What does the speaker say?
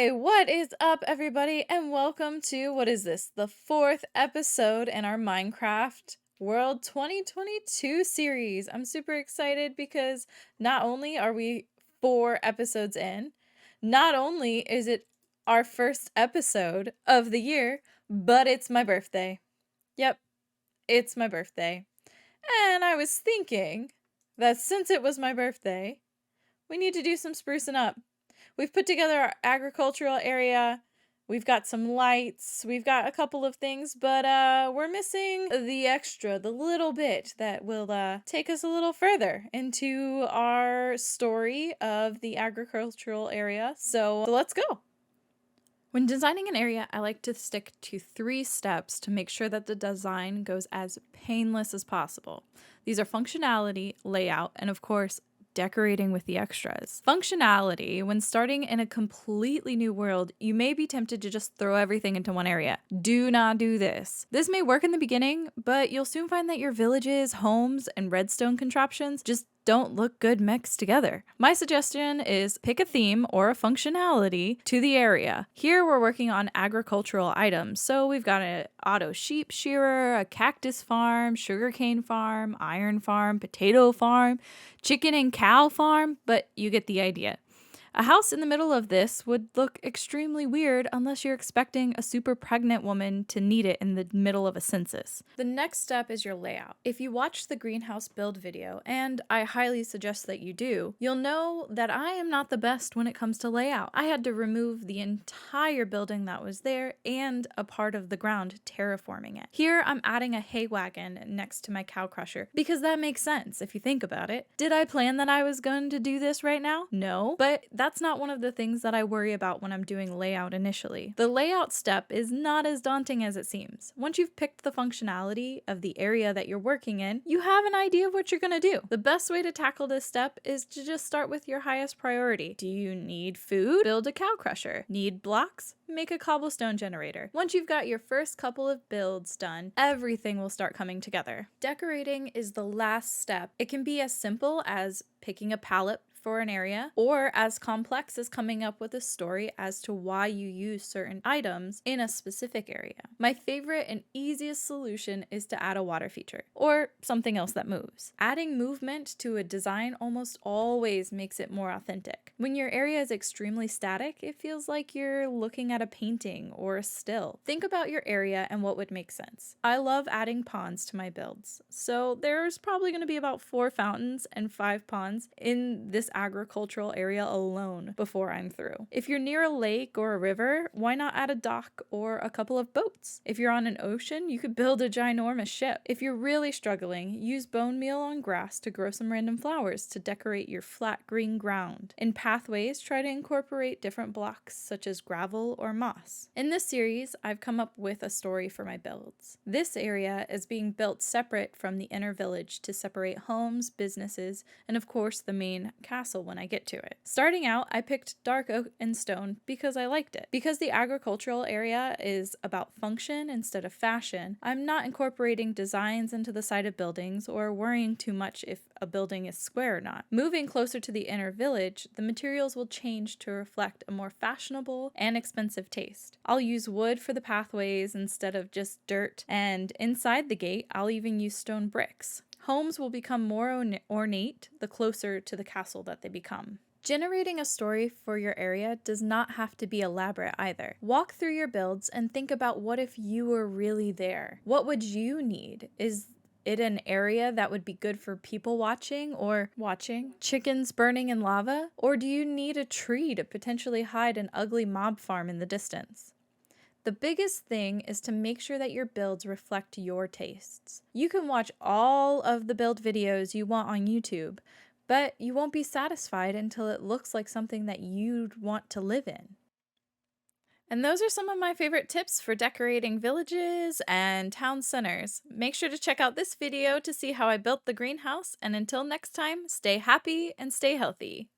Hey, what is up, everybody? And welcome to what is this? The fourth episode in our Minecraft World 2022 series. I'm super excited because not only are we 4 episodes in, not only is it our first episode of the year, but it's my birthday. Yep, it's my birthday. And I was thinking that since it was my birthday, we need to do some sprucing up. We've put together our agricultural area. We've got some lights. We've got a couple of things, but we're missing the extra, the little bit that will take us a little further into our story of the agricultural area. So let's go. When designing an area, I like to stick to 3 steps to make sure that the design goes as painless as possible. These are functionality, layout, and of course, decorating with the extras. Functionality, when starting in a completely new world, you may be tempted to just throw everything into one area. Do not do this. This may work in the beginning, but you'll soon find that your villages, homes, and redstone contraptions just don't look good mixed together. My suggestion is pick a theme or a functionality to the area. Here we're working on agricultural items, so we've got an auto sheep shearer, a cactus farm, sugarcane farm, iron farm, potato farm, chicken and cow farm, but you get the idea. A house in the middle of this would look extremely weird unless you're expecting a super pregnant woman to need it in the middle of a census. The next step is your layout. If you watched the greenhouse build video, and I highly suggest that you do, you'll know that I am not the best when it comes to layout. I had to remove the entire building that was there and a part of the ground terraforming it. Here I'm adding a hay wagon next to my cow crusher because that makes sense if you think about it. Did I plan that I was going to do this right now? No, but that's not one of the things that I worry about when I'm doing layout initially. The layout step is not as daunting as it seems. Once you've picked the functionality of the area that you're working in, you have an idea of what you're gonna do. The best way to tackle this step is to just start with your highest priority. Do you need food? Build a cow crusher. Need blocks? Make a cobblestone generator. Once you've got your first couple of builds done, everything will start coming together. Decorating is the last step. It can be as simple as picking a palette for an area, or as complex as coming up with a story as to why you use certain items in a specific area. My favorite and easiest solution is to add a water feature, or something else that moves. Adding movement to a design almost always makes it more authentic. When your area is extremely static, it feels like you're looking at a painting or a still. Think about your area and what would make sense. I love adding ponds to my builds, so there's probably going to be about 4 fountains and 5 ponds in this agricultural area alone before I'm through. If you're near a lake or a river, why not add a dock or a couple of boats? If you're on an ocean, you could build a ginormous ship. If you're really struggling, use bone meal on grass to grow some random flowers to decorate your flat green ground. In pathways, try to incorporate different blocks such as gravel or moss. In this series, I've come up with a story for my builds. This area is being built separate from the inner village to separate homes, businesses, and of course the main castle when I get to it. Starting out, I picked dark oak and stone because I liked it. Because the agricultural area is about function instead of fashion, I'm not incorporating designs into the side of buildings or worrying too much if a building is square or not. Moving closer to the inner village, the materials will change to reflect a more fashionable and expensive taste. I'll use wood for the pathways instead of just dirt, and inside the gate, I'll even use stone bricks. Homes will become more ornate the closer to the castle that they become. Generating a story for your area does not have to be elaborate either. Walk through your builds and think about what if you were really there. What would you need? Is it an area that would be good for people watching or watching chickens burning in lava? Or do you need a tree to potentially hide an ugly mob farm in the distance? The biggest thing is to make sure that your builds reflect your tastes. You can watch all of the build videos you want on YouTube, but you won't be satisfied until it looks like something that you'd want to live in. And those are some of my favorite tips for decorating villages and town centers. Make sure to check out this video to see how I built the greenhouse, and until next time, stay happy and stay healthy.